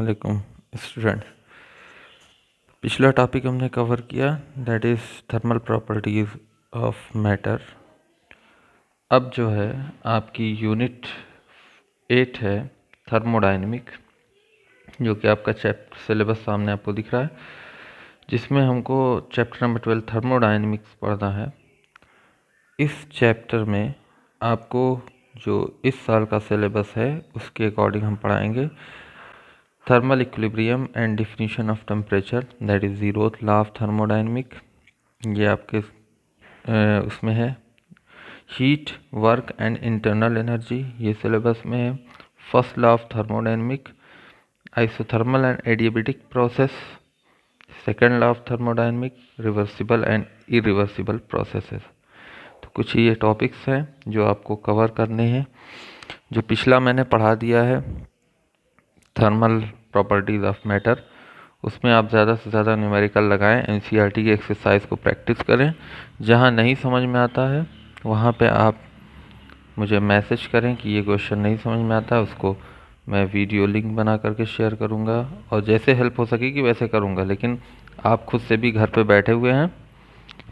वालेकुम स्टूडेंट। पिछला टॉपिक हमने कवर किया that is thermal properties of matter. अब जो है आपकी यूनिट 8 है थर्मोडायनेमिक, जो कि आपका चैप्टर सिलेबस सामने आपको दिख रहा है, जिसमें हमको चैप्टर नंबर 12 थर्मोडायनेमिक्स पढ़ना है। इस चैप्टर में आपको जो इस साल का सिलेबस है उसके अकॉर्डिंग हम पढ़ाएंगे thermal equilibrium and definition of temperature, that is zeroth law of thermodynamic. ये आपके उसमें है। Heat, work and internal energy, ये सिलेबस में है। First law of thermodynamic, isothermal and adiabatic process. Second law of thermodynamic, reversible and irreversible processes. तो कुछ ये टॉपिक्स हैं जो आपको कवर करने हैं। जो पिछला मैंने पढ़ा दिया है थर्मल प्रॉपर्टीज़ ऑफ मैटर, उसमें आप ज़्यादा से ज़्यादा न्यूमेरिकल लगाएं, एनसीईआरटी की एक्सरसाइज को प्रैक्टिस करें। जहाँ नहीं समझ में आता है वहाँ पे आप मुझे मैसेज करें कि ये क्वेश्चन नहीं समझ में आता है, उसको मैं वीडियो लिंक बना करके शेयर करूँगा और जैसे हेल्प हो सकेगी वैसे करूँगा। लेकिन आप खुद से भी घर पे बैठे हुए हैं,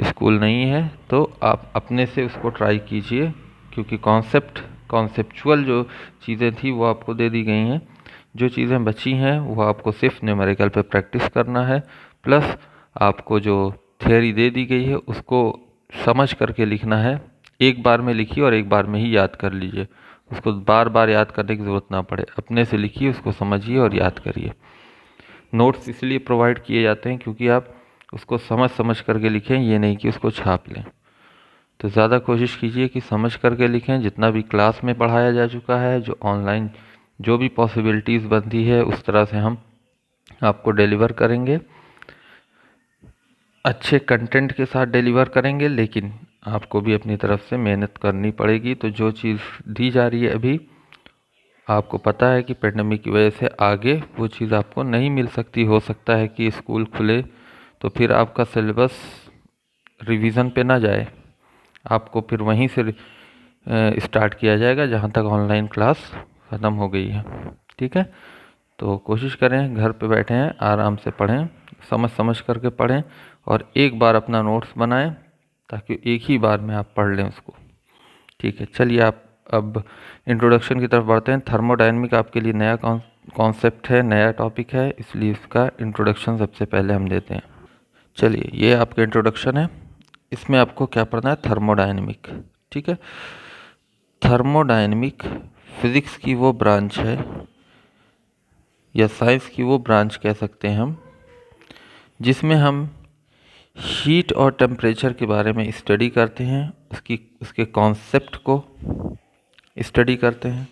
स्कूल नहीं है, तो आप अपने से उसको ट्राई कीजिए, क्योंकि कॉन्सेप्चुअल जो चीज़ें थी वो आपको दे दी गई हैं। जो चीज़ें बची हैं वो आपको सिर्फ न्यूमेरिकल पे प्रैक्टिस करना है, प्लस आपको जो थियोरी दे दी गई है उसको समझ करके लिखना है। एक बार में लिखिए और एक बार में ही याद कर लीजिए, उसको बार बार याद करने की ज़रूरत ना पड़े। अपने से लिखिए, उसको समझिए और याद करिए। नोट्स इसलिए प्रोवाइड किए जाते हैं क्योंकि आप उसको समझ समझ करके लिखें, ये नहीं कि उसको छाप लें। तो ज़्यादा कोशिश कीजिए कि समझ करके लिखें। जितना भी क्लास में पढ़ाया जा चुका है, जो ऑनलाइन जो भी पॉसिबिलिटीज़ बनती है, उस तरह से हम आपको डिलीवर करेंगे, अच्छे कंटेंट के साथ डिलीवर करेंगे। लेकिन आपको भी अपनी तरफ से मेहनत करनी पड़ेगी। तो जो चीज़ दी जा रही है अभी, आपको पता है कि पेंडेमिक की वजह से आगे वो चीज़ आपको नहीं मिल सकती। हो सकता है कि स्कूल खुले तो फिर आपका सिलेबस रिवीजन पे ना जाए, आपको फिर वहीं से स्टार्ट किया जाएगा जहाँ तक ऑनलाइन क्लास ख़त्म हो गई है। ठीक है, तो कोशिश करें घर पे बैठे हैं आराम से पढ़ें, समझ समझ करके पढ़ें और एक बार अपना नोट्स बनाएं ताकि एक ही बार में आप पढ़ लें उसको। ठीक है, चलिए आप अब इंट्रोडक्शन की तरफ बढ़ते हैं। थर्मोडायनेमिक आपके लिए नया कॉन्सेप्ट है, नया टॉपिक है, इसलिए इसका इंट्रोडक्शन सबसे पहले हम देते हैं। चलिए, ये आपका इंट्रोडक्शन है। इसमें आपको क्या पढ़ना है? थर्मोडायनेमिक। ठीक है, थर्मोडायनेमिक फिज़िक्स की वो ब्रांच है या साइंस की वो ब्रांच कह सकते हैं हम, जिसमें हम हीट और टेम्परेचर के बारे में स्टडी करते हैं, उसके कॉन्सेप्ट को स्टडी करते हैं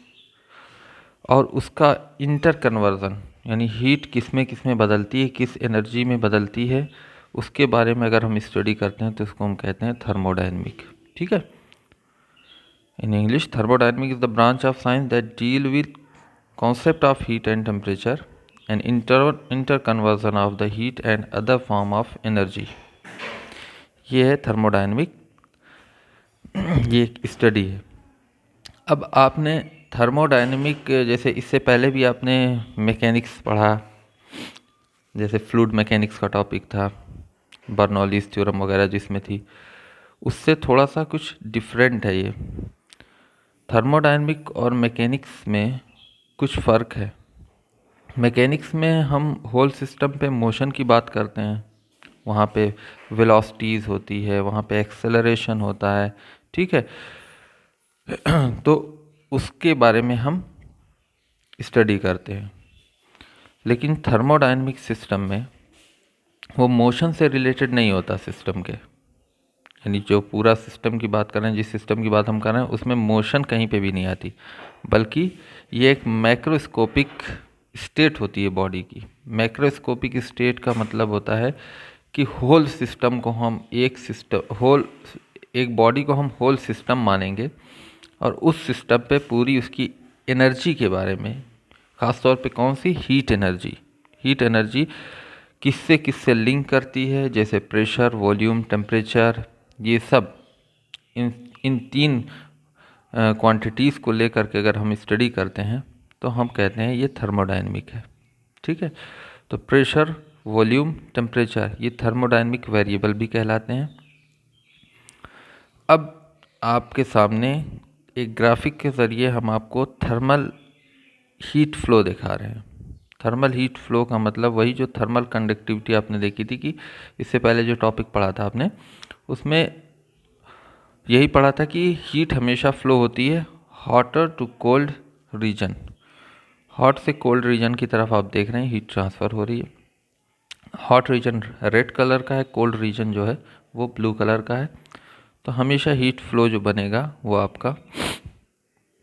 और उसका इंटर कन्वर्जन, यानी हीट किस में बदलती है, किस एनर्जी में बदलती है, उसके बारे में अगर हम स्टडी करते हैं तो इसको हम कहते हैं थर्मोडायनेमिक। ठीक है, in English thermodynamic is the branch of science that deal with concept of heat and temperature and interconversion of the heat and other form of energy। ये है थर्मोडायनेमिक, ये एक स्टडी है। अब आपने थर्मोडायनेमिक, जैसे इससे पहले भी आपने मैकेनिक्स पढ़ा, जैसे फ्लूइड मैकेनिक्स का टॉपिक था, बर्नौलीज थ्योरम वगैरह जिसमें थी, उससे थोड़ा सा कुछ डिफरेंट है ये। थर्मोडायनेमिक और मैकेनिक्स में कुछ फ़र्क है। मैकेनिक्स में हम होल सिस्टम पे मोशन की बात करते हैं, वहाँ पे वेलोसिटीज़ होती है, वहाँ पे एक्सेलरेशन होता है। ठीक है, तो उसके बारे में हम स्टडी करते हैं। लेकिन थर्मोडायनेमिक सिस्टम में वो मोशन से रिलेटेड नहीं होता सिस्टम के, यानी जो पूरा सिस्टम की बात कर रहे हैं, जिस सिस्टम की बात हम कर रहे हैं, उसमें मोशन कहीं पे भी नहीं आती, बल्कि ये एक मैक्रोस्कोपिक स्टेट होती है बॉडी की। मैक्रोस्कोपिक स्टेट का मतलब होता है कि होल सिस्टम को हम एक बॉडी को हम होल सिस्टम मानेंगे और उस सिस्टम पे पूरी उसकी एनर्जी के बारे में, ख़ास तौर पे कौन सी, हीट एनर्जी किससे किससे लिंक करती है, जैसे प्रेशर, वॉल्यूम, टेम्परेचर, ये सब इन इन तीन क्वांटिटीज़ को लेकर के अगर हम स्टडी करते हैं तो हम कहते हैं ये थर्मोडायनेमिक है। ठीक है। तो प्रेशर, वॉल्यूम, टेम्परेचर ये थर्मोडायनेमिक वेरिएबल भी कहलाते हैं। अब आपके सामने एक ग्राफिक के ज़रिए हम आपको थर्मल हीट फ्लो दिखा रहे हैं। थर्मल हीट फ्लो का मतलब वही जो थर्मल कंडक्टिविटी आपने देखी थी कि इससे पहले जो टॉपिक पढ़ा था आपने, उसमें यही पढ़ा था कि हीट हमेशा फ्लो होती है hotter to cold region. Hot से कोल्ड रीजन की तरफ आप देख रहे हैं हीट ट्रांसफ़र हो रही है। हॉट रीजन रेड कलर का है, कोल्ड रीजन जो है वो ब्लू कलर का है। तो हमेशा हीट फ्लो जो बनेगा वो आपका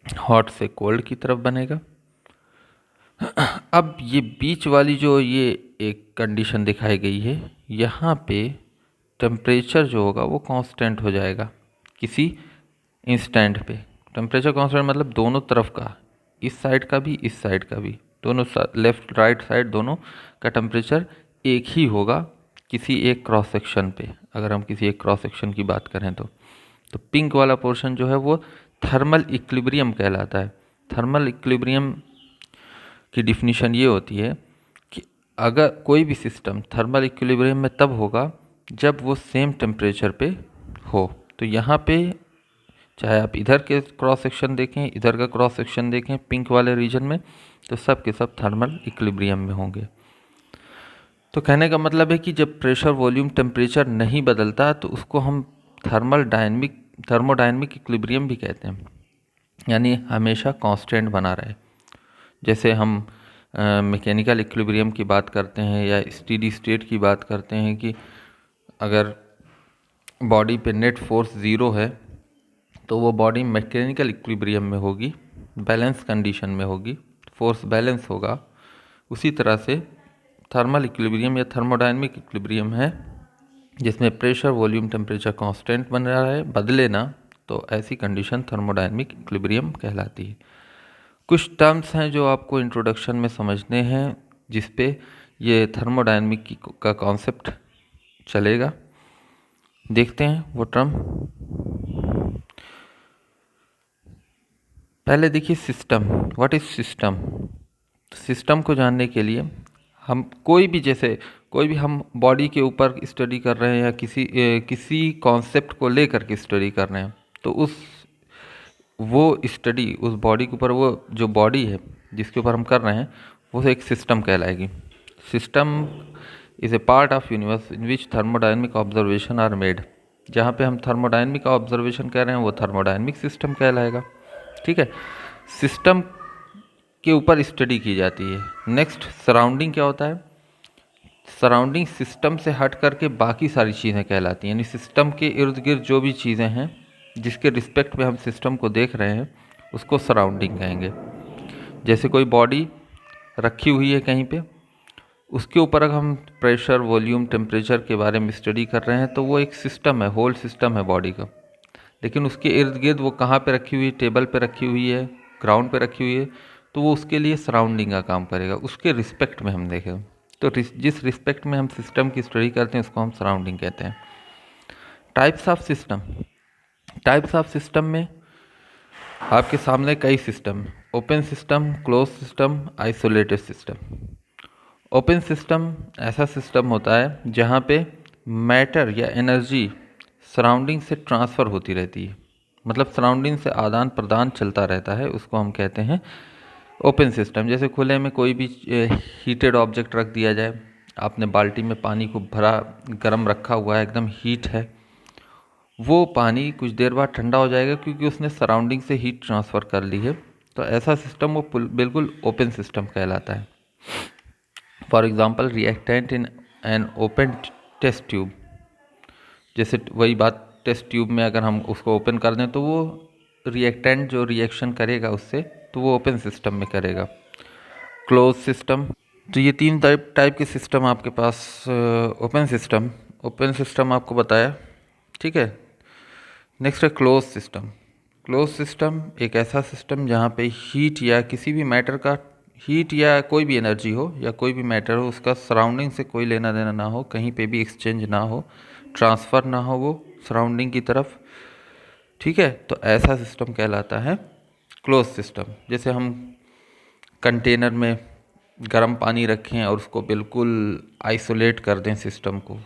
हॉट से कोल्ड की तरफ बनेगा। अब ये बीच वाली जो ये एक कंडीशन दिखाई गई है, यहाँ पे टेम्परेचर जो होगा वो कांस्टेंट हो जाएगा किसी इंस्टेंट पे। टेम्परेचर कांस्टेंट मतलब दोनों तरफ का, इस साइड का भी इस साइड का भी, दोनों लेफ्ट राइट साइड दोनों का टेम्परेचर एक ही होगा किसी एक क्रॉस सेक्शन पे। अगर हम किसी एक क्रॉस सेक्शन की बात करें तो पिंक वाला पोर्शन जो है वो थर्मल इक्विलिब्रियम कहलाता है। थर्मल इक्विलिब्रियम की डिफिनीशन ये होती है कि अगर कोई भी सिस्टम थर्मल इक्विलिब्रियम में तब होगा जब वो सेम टेम्परेचर पे हो। तो यहाँ पे चाहे आप इधर के क्रॉस सेक्शन देखें, इधर का क्रॉस सेक्शन देखें पिंक वाले रीजन में, तो सब के सब थर्मल इक्विलिब्रियम में होंगे। तो कहने का मतलब है कि जब प्रेशर, वॉल्यूम, टेम्परेचर नहीं बदलता तो उसको हम थर्मोडायनेमिक इक्विलिब्रियम भी कहते हैं, यानी हमेशा कांस्टेंट बना रहे। जैसे हम मैकेनिकल इक्विलिब्रियम की बात करते हैं या स्टेडी स्टेट की बात करते हैं कि अगर बॉडी पे नेट फोर्स ज़ीरो है तो वो बॉडी मैकेनिकल इक्विलिब्रियम में होगी, बैलेंस कंडीशन में होगी, फोर्स बैलेंस होगा। उसी तरह से थर्मल इक्विलिब्रियम या थर्मोडायनेमिक इक्विलिब्रियम है जिसमें प्रेशर, वॉल्यूम, टेम्परेचर कांस्टेंट बन रहा है, बदले ना, तो ऐसी कंडीशन थर्मोडायनेमिक इक्विलिब्रियम कहलाती है। कुछ टर्म्स हैं जो आपको इंट्रोडक्शन में समझने हैं जिस पे ये थर्मोडायनेमिक का कॉन्सेप्ट चलेगा। देखते हैं वो टर्म। पहले देखिए system, what is system. System को जानने के लिए हम कोई भी हम बॉडी के ऊपर स्टडी कर रहे हैं या किसी कॉन्सेप्ट को लेकर के स्टडी कर रहे हैं, तो वो स्टडी उस बॉडी के ऊपर, वो जो बॉडी है जिसके ऊपर हम कर रहे हैं वो एक सिस्टम कहलाएगी। System is a part of universe in which thermodynamic observation are made. जहाँ पे हम थर्मोडायनेमिक का ऑब्जर्वेशन कर रहे हैं वो थर्मोडायनेमिक सिस्टम कहलाएगा। ठीक है, सिस्टम के ऊपर स्टडी की जाती है। नेक्स्ट, सराउंडिंग क्या होता है। सराउंडिंग सिस्टम से हट करके बाकी सारी चीज़ें कहलाती हैं, यानी सिस्टम के इर्द गिर्द जो भी चीज़ें हैं जिसके रिस्पेक्ट में हम सिस्टम को देख रहे हैं उसको सराउंडिंग कहेंगे। जैसे कोई बॉडी रखी हुई है कहीं पे, उसके ऊपर अगर हम प्रेशर, वॉल्यूम, टेम्परेचर के बारे में स्टडी कर रहे हैं तो वो एक सिस्टम है, होल सिस्टम है बॉडी का। लेकिन उसके इर्द गिर्द वो कहाँ पे रखी हुई है, टेबल पे रखी हुई है, ग्राउंड पे रखी हुई है, तो वो उसके लिए सराउंडिंग का काम करेगा, उसके रिस्पेक्ट में हम देखें। तो जिस रिस्पेक्ट में हम सिस्टम की स्टडी करते हैं उसको हम सराउंडिंग कहते हैं। Types of system. Types of system में आपके सामने कई system, open system, close system, isolated system. Open system ऐसा सिस्टम होता है जहाँ पे मैटर या एनर्जी सराउंडिंग से ट्रांसफ़र होती रहती है, मतलब सराउंडिंग से आदान प्रदान चलता रहता है, उसको हम कहते हैं ओपन सिस्टम। जैसे खुले में कोई भी हीटेड ऑब्जेक्ट रख दिया जाए, आपने बाल्टी में पानी को भरा, गर्म रखा हुआ है, एकदम हीट है, वो पानी कुछ देर बाद ठंडा हो जाएगा क्योंकि उसने सराउंडिंग से हीट ट्रांसफ़र कर ली है। तो ऐसा सिस्टम वो बिल्कुल ओपन सिस्टम कहलाता है। For example, reactant in an open test tube. जैसे वही बात, टेस्ट ट्यूब में अगर हम उसको ओपन कर दें तो वो रिएक्टेंट जो रिएक्शन करेगा उससे, तो वो ओपन सिस्टम में करेगा। Close system. तो ये तीन टाइप के सिस्टम आपके पास। ओपन सिस्टम आपको बताया, ठीक है। नेक्स्ट है क्लोज सिस्टम। क्लोज सिस्टम एक ऐसा सिस्टम जहाँ पे हीट या किसी भी मैटर का, हीट या कोई भी एनर्जी हो या कोई भी मैटर हो, उसका सराउंडिंग से कोई लेना देना ना हो, कहीं पे भी एक्सचेंज ना हो, ट्रांसफ़र ना हो वो सराउंडिंग की तरफ। ठीक है, तो ऐसा सिस्टम कहलाता है क्लोज सिस्टम। जैसे हम कंटेनर में गर्म पानी रखें और उसको बिल्कुल आइसोलेट कर दें, सिस्टम को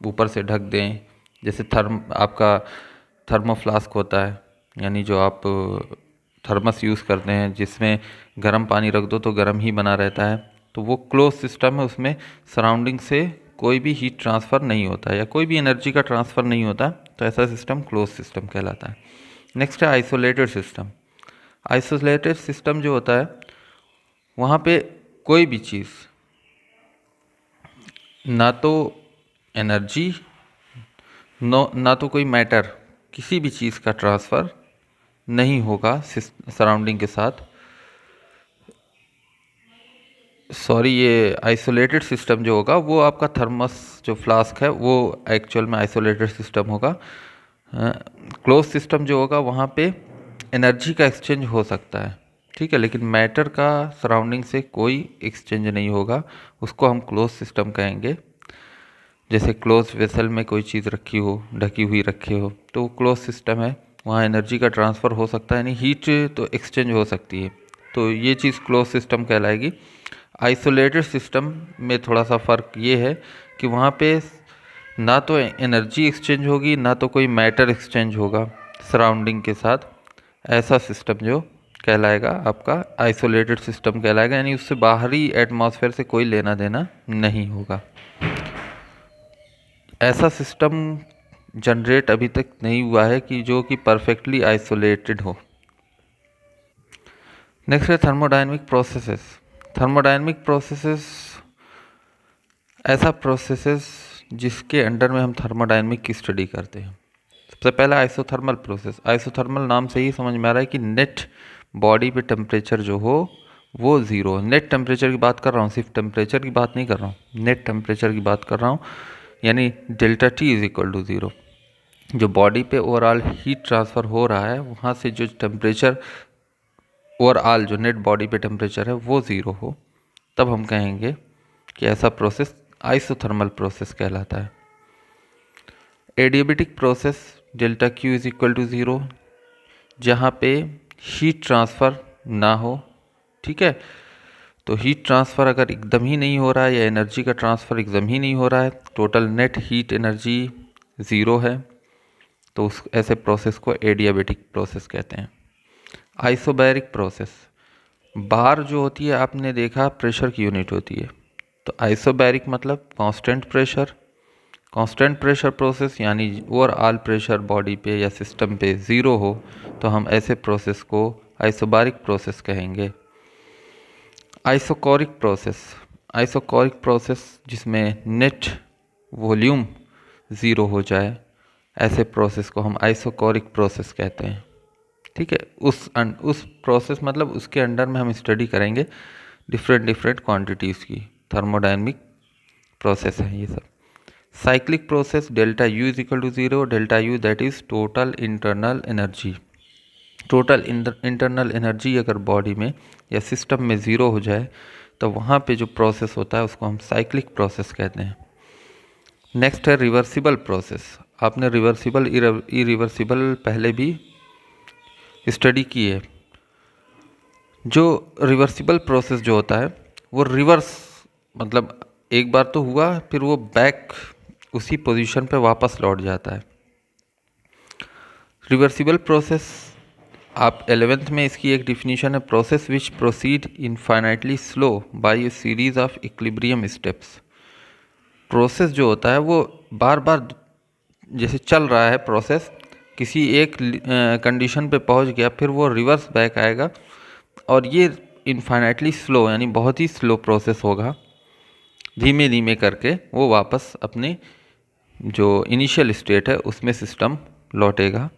ऊपर से ढक दें, जैसे आपका थर्मोफ्लास्क होता है, यानी जो आप थर्मस यूज़ करते हैं जिसमें गर्म पानी रख दो तो गर्म ही बना रहता है, तो वो क्लोज सिस्टम है, उसमें सराउंडिंग से कोई भी हीट ट्रांसफ़र नहीं होता है या कोई भी एनर्जी का ट्रांसफ़र नहीं होता, तो ऐसा सिस्टम क्लोज सिस्टम कहलाता है। नेक्स्ट है आइसोलेटेड सिस्टम। आइसोलेटेड सिस्टम जो होता है वहाँ पे कोई भी चीज़, ना तो एनर्जी ना तो कोई मैटर, किसी भी चीज़ का ट्रांसफ़र नहीं होगा सराउंडिंग के साथ। सॉरी, ये आइसोलेटेड सिस्टम जो होगा वो आपका थर्मस जो फ्लास्क है वो एक्चुअल में आइसोलेटेड सिस्टम होगा। क्लोज सिस्टम जो होगा वहाँ पे एनर्जी का एक्सचेंज हो सकता है, ठीक है, लेकिन मैटर का सराउंडिंग से कोई एक्सचेंज नहीं होगा, उसको हम क्लोज सिस्टम कहेंगे। जैसे क्लोज वेसल में कोई चीज़ रखी हो, ढकी हुई रखी हो, तो वो क्लोज सिस्टम है, वहाँ एनर्जी का ट्रांसफ़र हो सकता है, यानी हीट तो एक्सचेंज हो सकती है, तो ये चीज़ क्लोज सिस्टम कहलाएगी। आइसोलेटेड सिस्टम में थोड़ा सा फ़र्क ये है कि वहाँ पे ना तो एनर्जी एक्सचेंज होगी ना तो कोई मैटर एक्सचेंज होगा सराउंडिंग के साथ, ऐसा सिस्टम जो कहलाएगा आपका आइसोलेटेड सिस्टम कहलाएगा, यानी उससे बाहरी एटमॉस्फेयर से कोई लेना देना नहीं होगा। ऐसा सिस्टम जनरेट अभी तक नहीं हुआ है कि जो कि परफेक्टली आइसोलेटेड हो। नेक्स्ट है थर्मोडायनेमिक प्रोसेसेस। थर्मोडायनेमिक प्रोसेसेस ऐसा प्रोसेसेस जिसके अंडर में हम थर्मोडायनेमिक की स्टडी करते हैं। सबसे पहला आइसोथर्मल प्रोसेस। आइसोथर्मल नाम से ही समझ में आ रहा है कि नेट बॉडी पे टेम्परेचर जो हो वो ज़ीरो। नेट टेम्परेचर की बात कर रहा हूँ, सिर्फ टेम्परेचर की बात नहीं कर रहा हूँ, नेट टेम्परेचर की बात कर रहा हूँ, यानी delta T is equal to zero. जो बॉडी पे ओवरऑल हीट ट्रांसफ़र हो रहा है वहाँ से जो टेम्परेचर ओवरऑल जो नेट बॉडी पे टेम्परेचर है वो ज़ीरो हो, तब हम कहेंगे कि ऐसा प्रोसेस आइसोथर्मल प्रोसेस कहलाता है। Adiabatic process delta Q is equal to zero, जहाँ पे हीट ट्रांसफ़र ना हो, ठीक है, तो हीट ट्रांसफ़र अगर एकदम ही नहीं हो रहा है या एनर्जी का ट्रांसफ़र एकदम ही नहीं हो रहा है, total net heat energy zero है, तो उस ऐसे प्रोसेस को एडियाबेटिक प्रोसेस कहते हैं। आइसोबैरिक प्रोसेस, बार जो होती है आपने देखा प्रेशर की यूनिट होती है, तो आइसोबैरिक मतलब constant pressure. Constant pressure process यानी ओवरऑल प्रेशर बॉडी पे या सिस्टम पे ज़ीरो हो, तो हम ऐसे प्रोसेस को आइसोबैरिक प्रोसेस कहेंगे। आइसोकोरिक प्रोसेस, आइसोकोरिक प्रोसेस जिसमें नेट वॉल्यूम ज़ीरो हो जाए, ऐसे प्रोसेस को हम आइसोकोरिक प्रोसेस कहते हैं, ठीक है। उस प्रोसेस मतलब उसके अंडर में हम स्टडी करेंगे डिफरेंट क्वांटिटीज़ की, थर्मोडायनेमिक प्रोसेस है ये सब। Cyclic process delta U is equal to zero, delta U that is total internal energy. Total internal energy अगर बॉडी में या सिस्टम में ज़ीरो हो जाए तो वहाँ पे जो प्रोसेस होता है उसको हम साइक्लिक प्रोसेस कहते हैं। नेक्स्ट है रिवर्सिबल प्रोसेस। आपने रिवर्सिबल इरिवर्सिबल पहले भी स्टडी की है। जो रिवर्सिबल प्रोसेस जो होता है वो रिवर्स मतलब एक बार तो हुआ फिर वो बैक उसी पोजीशन पे वापस लौट जाता है। रिवर्सिबल प्रोसेस आप 11th में इसकी एक डिफिनीशन है, process which proceed infinitely slow by a series of equilibrium steps. Process जो होता है वो बार बार जैसे चल रहा है प्रोसेस, किसी एक कंडीशन पे पहुंच गया फिर वो रिवर्स बैक आएगा, और ये इनफाइनाइटली स्लो यानी बहुत ही स्लो प्रोसेस होगा, धीमे धीमे करके वो वापस अपने जो इनिशियल स्टेट है उसमें सिस्टम लौटेगा,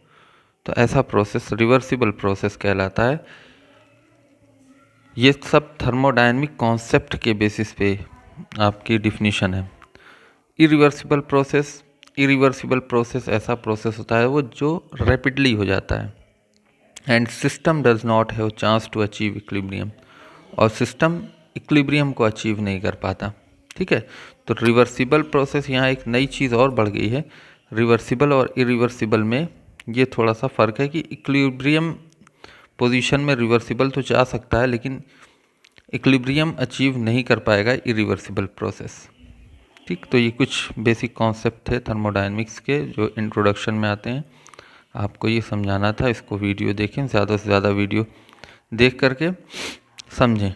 तो ऐसा प्रोसेस रिवर्सिबल प्रोसेस कहलाता है। ये सब थर्मोडायनेमिक कॉन्सेप्ट के बेसिस पे आपकी डिफिनीशन है। इरिवर्सिबल प्रोसेस ऐसा प्रोसेस होता है वो जो रैपिडली हो जाता है, and system does not have chance to achieve equilibrium, और सिस्टम इक्विलिब्रियम को अचीव नहीं कर पाता, ठीक है। तो रिवर्सिबल प्रोसेस, यहाँ एक नई चीज़ और बढ़ गई है, रिवर्सिबल और इरिवर्सिबल में ये थोड़ा सा फ़र्क है कि इक्विलिब्रियम पोजीशन में रिवर्सिबल तो जा सकता है, लेकिन इक्विलिब्रियम अचीव नहीं कर पाएगा इरिवर्सिबल प्रोसेस। ठीक, तो ये कुछ बेसिक कॉन्सेप्ट थे थर्मोडायनेमिक्स के जो इंट्रोडक्शन में आते हैं, आपको ये समझाना था। इसको वीडियो देखें, ज़्यादा से ज़्यादा वीडियो देख करके समझें।